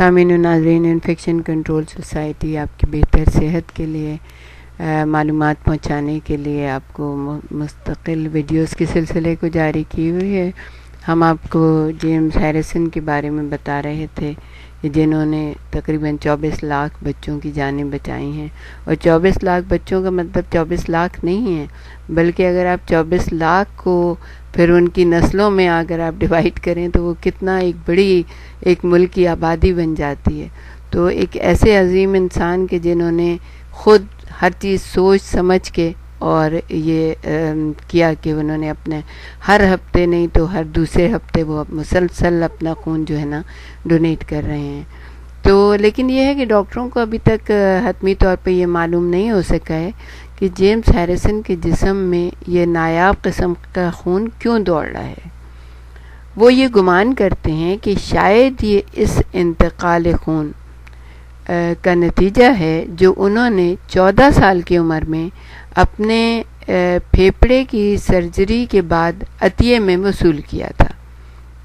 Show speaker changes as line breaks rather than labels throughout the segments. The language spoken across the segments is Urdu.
سامعین و ناظرین، انفیکشن کنٹرول سوسائٹی آپ کی بہتر صحت کے لیے معلومات پہنچانے کے لیے آپ کو مستقل ویڈیوز کے سلسلے کو جاری کی ہوئی ہے۔ ہم آپ کو جیمز ہیریسن کے بارے میں بتا رہے تھے جنہوں نے تقریباً 24 لاکھ بچوں کی جانیں بچائی ہیں، اور 24 لاکھ بچوں کا مطلب 24 لاکھ نہیں ہے، بلکہ اگر آپ 24 لاکھ کو پھر ان کی نسلوں میں اگر آپ ڈیوائڈ کریں تو وہ کتنا ایک بڑی ایک ملک کی آبادی بن جاتی ہے۔ تو ایک ایسے عظیم انسان کے جنہوں نے خود ہر چیز سوچ سمجھ کے اور یہ کیا کہ انہوں نے اپنے ہر ہفتے نہیں تو ہر دوسرے ہفتے وہ مسلسل اپنا خون جو ہے نا ڈونیٹ کر رہے ہیں۔ تو لیکن یہ ہے کہ ڈاکٹروں کو ابھی تک حتمی طور پہ یہ معلوم نہیں ہو سکا ہے کہ جیمز ہیریسن کے جسم میں یہ نایاب قسم کا خون کیوں دوڑ رہا ہے۔ وہ یہ گمان کرتے ہیں کہ شاید یہ اس انتقال خون کا نتیجہ ہے جو انہوں نے 14 سال کی عمر میں اپنے پھیپھڑے کی سرجری کے بعد عطیے میں وصول کیا تھا۔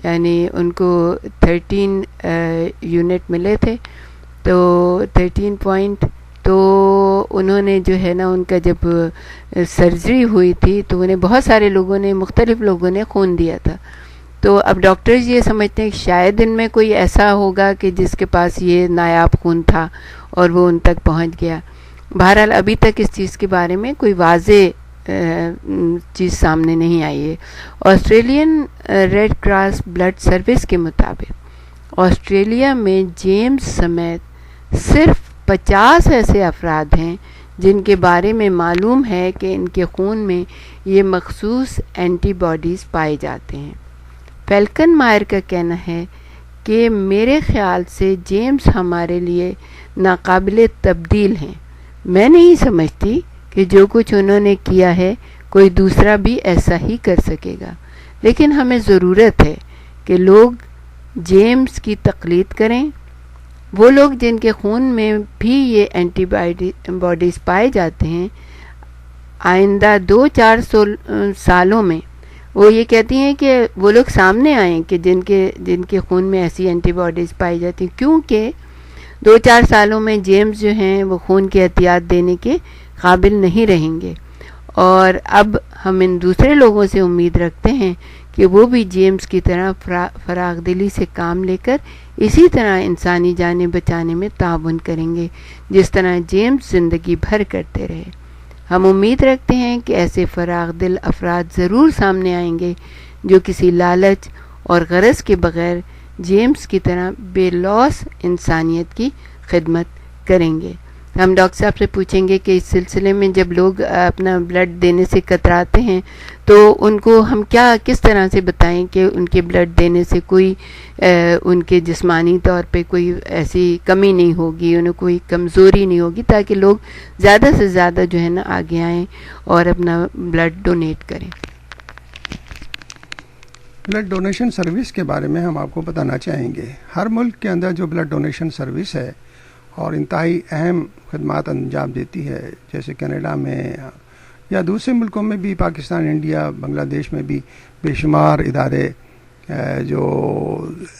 یعنی ان کو 13 یونٹ ملے تھے، تو 13 پوائنٹ، تو انہوں نے جو ہے نا ان کا جب سرجری ہوئی تھی تو انہیں بہت سارے لوگوں نے مختلف لوگوں نے خون دیا تھا۔ تو اب ڈاکٹرز یہ سمجھتے ہیں کہ شاید ان میں کوئی ایسا ہوگا کہ جس کے پاس یہ نایاب خون تھا اور وہ ان تک پہنچ گیا۔ بہرحال ابھی تک اس چیز کے بارے میں کوئی واضح چیز سامنے نہیں آئی ہے۔ Australian red cross blood service کے مطابق آسٹریلیا میں جیمز سمیت صرف 50 ایسے افراد ہیں جن کے بارے میں معلوم ہے کہ ان کے خون میں یہ مخصوص اینٹی باڈیز پائے جاتے ہیں۔ فیلکن مائر کا کہنا ہے کہ میرے خیال سے جیمز ہمارے لیے ناقابل تبدیل ہیں۔ میں نہیں سمجھتی کہ جو کچھ انہوں نے کیا ہے کوئی دوسرا بھی ایسا ہی کر سکے گا، لیکن ہمیں ضرورت ہے کہ لوگ جیمز کی تقلید کریں۔ وہ لوگ جن کے خون میں بھی یہ اینٹی باڈیز پائے جاتے ہیں، آئندہ 200-400 سالوں میں وہ یہ کہتی ہیں کہ وہ لوگ سامنے آئیں کہ جن کے خون میں ایسی اینٹی باڈیز پائی جاتی ہیں، کیونکہ 2-4 سالوں میں جیمز جو ہیں وہ خون کی احتیاط دینے کے قابل نہیں رہیں گے، اور اب ہم ان دوسرے لوگوں سے امید رکھتے ہیں کہ وہ بھی جیمز کی طرح فراغ دلی سے کام لے کر اسی طرح انسانی جانیں بچانے میں تعاون کریں گے جس طرح جیمز زندگی بھر کرتے رہے۔ ہم امید رکھتے ہیں کہ ایسے فراغ دل افراد ضرور سامنے آئیں گے جو کسی لالچ اور غرض کے بغیر جیمز کی طرح بے لوث انسانیت کی خدمت کریں گے۔ ہم ڈاکٹر صاحب سے پوچھیں گے کہ اس سلسلے میں جب لوگ اپنا بلڈ دینے سے کتراتے ہیں تو ان کو ہم کس طرح سے بتائیں کہ ان کے بلڈ دینے سے کوئی ان کے جسمانی طور پہ کوئی ایسی کمی نہیں ہوگی، انہیں کوئی کمزوری نہیں ہوگی، تاکہ لوگ زیادہ سے زیادہ جو ہے نا آگے آئیں اور اپنا بلڈ ڈونیٹ کریں۔
بلڈ ڈونیشن سروس کے بارے میں ہم آپ کو بتانا چاہیں گے۔ ہر ملک کے اندر جو بلڈ ڈونیشن سروس ہے اور انتہائی اہم خدمات انجام دیتی ہے، جیسے کینیڈا میں یا دوسرے ملکوں میں بھی، پاکستان، انڈیا، بنگلہ دیش میں بھی بے شمار ادارے جو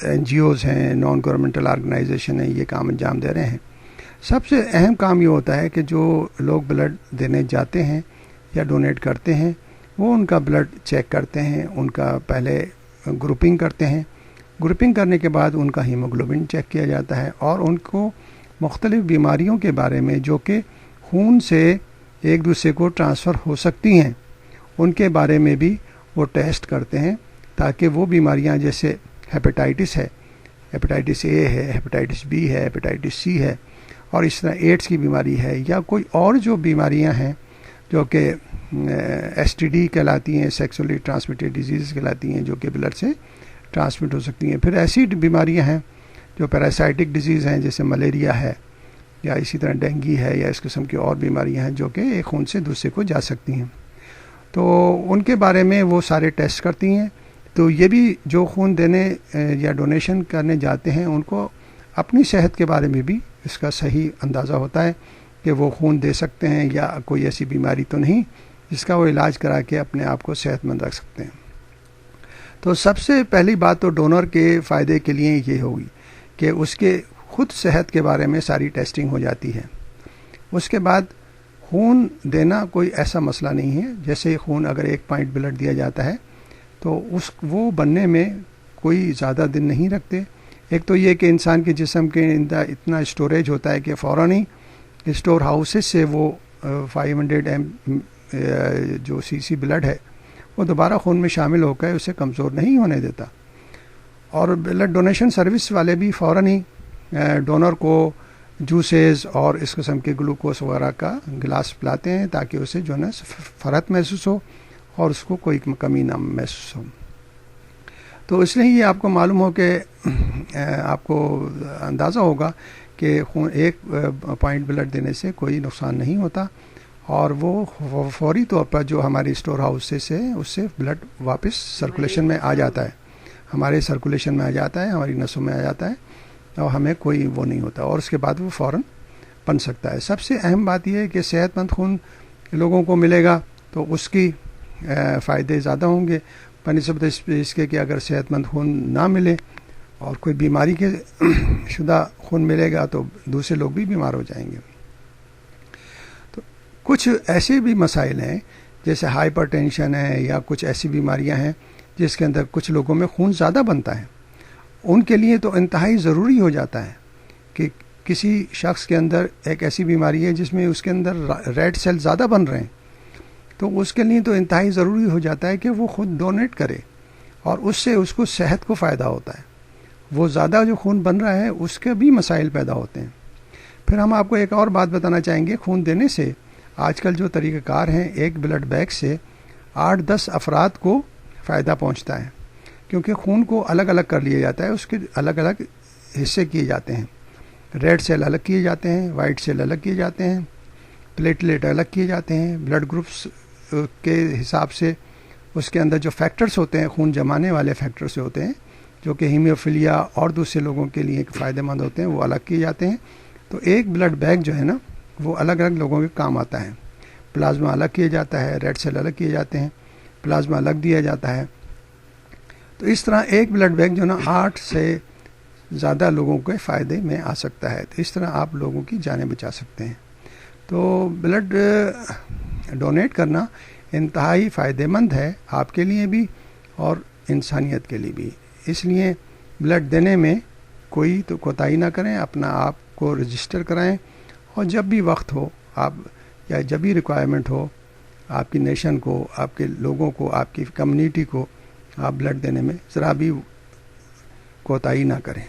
NGOs ہیں، نان گورنمنٹل آرگنائزیشن ہیں، یہ کام انجام دے رہے ہیں۔ سب سے اہم کام یہ ہوتا ہے کہ جو لوگ بلڈ دینے جاتے ہیں یا ڈونیٹ کرتے ہیں وہ ان کا بلڈ چیک کرتے ہیں، ان کا پہلے گروپنگ کرتے ہیں، گروپنگ کرنے کے بعد ان کا ہیموگلوبن چیک کیا جاتا ہے، اور ان کو مختلف بیماریوں کے بارے میں جو کہ خون سے ایک دوسرے کو ٹرانسفر ہو سکتی ہیں ان کے بارے میں بھی وہ ٹیسٹ کرتے ہیں، تاکہ وہ بیماریاں جیسے ہیپیٹائٹس ہے، ہیپیٹائٹس اے ہے، ہیپیٹائٹس بی ہے، ہیپیٹائٹس سی ہے، اور اس طرح ایڈس کی بیماری ہے، یا کوئی اور جو بیماریاں ہیں جو کہ STD کہلاتی ہیں، سیکسولی ٹرانسمیٹڈ ڈیزیز کہلاتی ہیں، جو کہ بلڈ سے ٹرانسمٹ ہو سکتی ہیں۔ پھر ایسی بیماریاں ہیں جو پیراسائٹک ڈیزیز ہیں، جیسے ملیریا ہے یا اسی طرح ڈینگی ہے، یا اس قسم کی اور بیماریاں ہیں جو کہ ایک خون سے دوسرے کو جا سکتی ہیں، تو ان کے بارے میں وہ سارے ٹیسٹ کرتی ہیں۔ تو یہ بھی جو خون دینے یا ڈونیشن کرنے جاتے ہیں ان کو اپنی صحت کے بارے میں بھی اس کا صحیح اندازہ ہوتا ہے کہ وہ خون دے سکتے ہیں یا کوئی ایسی بیماری تو نہیں جس کا وہ علاج کرا کے اپنے آپ کو صحت مند رکھ سکتے ہیں۔ تو سب سے پہلی بات تو ڈونر کے فائدے کے لیے یہ ہوگی کہ اس کے خود صحت کے بارے میں ساری ٹیسٹنگ ہو جاتی ہے. اس کے بعد خون دینا کوئی ایسا مسئلہ نہیں ہے. جیسے خون اگر 1 پوائنٹ بلڈ دیا جاتا ہے تو وہ بننے میں کوئی زیادہ دن نہیں رکھتے. ایک تو یہ کہ انسان کے جسم کے اندر اتنا اسٹوریج ہوتا ہے کہ فوراً ہی اسٹور ہاؤسز سے وہ 500 جو سی بلڈ ہے وہ دوبارہ خون میں شامل ہو کر اسے کمزور نہیں ہونے دیتا. اور بلڈ ڈونیشن سروس والے بھی فوراً ہی ڈونر کو جوسز اور اس قسم کے گلوکوز وغیرہ کا گلاس پلاتے ہیں تاکہ اسے جو ہے نا فرحت محسوس ہو اور اس کو کوئی کمی نہ محسوس ہو. تو اس لیے یہ آپ کو معلوم ہو کہ آپ کو اندازہ ہوگا کہ خون 1 پوائنٹ بلڈ دینے سے کوئی نقصان نہیں ہوتا اور وہ فوری طور پر جو ہماری اسٹور ہاؤسز ہے اس سے بلڈ واپس سرکولیشن میں آ جاتا ہے، ہمارے سرکولیشن میں آ جاتا ہے، ہماری نسوں میں آ جاتا ہے اور ہمیں کوئی وہ نہیں ہوتا اور اس کے بعد وہ فوراً بن سکتا ہے. سب سے اہم بات یہ ہے کہ صحت مند خون لوگوں کو ملے گا تو اس کی فائدے زیادہ ہوں گے بنسبت اس کے کہ اگر صحت مند خون نہ ملے اور کوئی بیماری کے شدہ خون ملے گا تو دوسرے لوگ بھی بیمار ہو جائیں گے. تو کچھ ایسے بھی مسائل ہیں جیسے ہائپر ٹینشن ہے یا کچھ ایسی بیماریاں ہیں جس کے اندر کچھ لوگوں میں خون زیادہ بنتا ہے. ان کے لیے تو انتہائی ضروری ہو جاتا ہے کہ کسی شخص کے اندر ایک ایسی بیماری ہے جس میں اس کے اندر ریڈ سیل زیادہ بن رہے ہیں تو اس کے لیے تو انتہائی ضروری ہو جاتا ہے کہ وہ خود ڈونیٹ کرے اور اس سے اس کو صحت کو فائدہ ہوتا ہے. وہ زیادہ جو خون بن رہا ہے اس کے بھی مسائل پیدا ہوتے ہیں. پھر ہم آپ کو ایک اور بات بتانا چاہیں گے. خون دینے سے آج کل جو طریقہ کار ہیں ایک بلڈ بینک سے 8-10 افراد کو فائدہ پہنچتا ہے کیونکہ خون کو الگ الگ کر لیا جاتا ہے، اس کے الگ الگ حصے کیے جاتے ہیں. ریڈ سیل الگ کیے جاتے ہیں، وائٹ سیل الگ کیے جاتے ہیں، پلیٹلیٹ الگ کیے جاتے ہیں. بلڈ گروپس کے حساب سے اس کے اندر جو فیکٹرز ہوتے ہیں خون جمانے والے فیکٹرز ہوتے ہیں جو کہ ہیموفیلیا اور دوسرے لوگوں کے لیے فائدہ مند ہوتے ہیں وہ الگ کیے جاتے ہیں. تو ایک بلڈ بینک جو ہے نا وہ الگ الگ لوگوں کے کام آتا ہے. پلازما الگ کیا جاتا ہے، ریڈ سیل الگ کیے جاتے ہیں، پلازما الگ دیا جاتا ہے. تو اس طرح ایک بلڈ بینک جو نا 8 سے زیادہ لوگوں کے فائدے میں آ سکتا ہے. تو اس طرح آپ لوگوں کی جانیں بچا سکتے ہیں. تو بلڈ ڈونیٹ کرنا انتہائی فائدہ مند ہے آپ کے لیے بھی اور انسانیت کے لیے بھی. اس لیے بلڈ دینے میں کوئی تو کوتاہی نہ کریں، اپنا آپ کو رجسٹر کرائیں اور جب بھی وقت ہو آپ یا جب بھی ریکوائرمنٹ ہو آپ کی نیشن کو، آپ کے لوگوں کو، آپ کی کمیونٹی کو آپ بلڈ دینے میں ذرا بھی کوتاہی نہ کریں.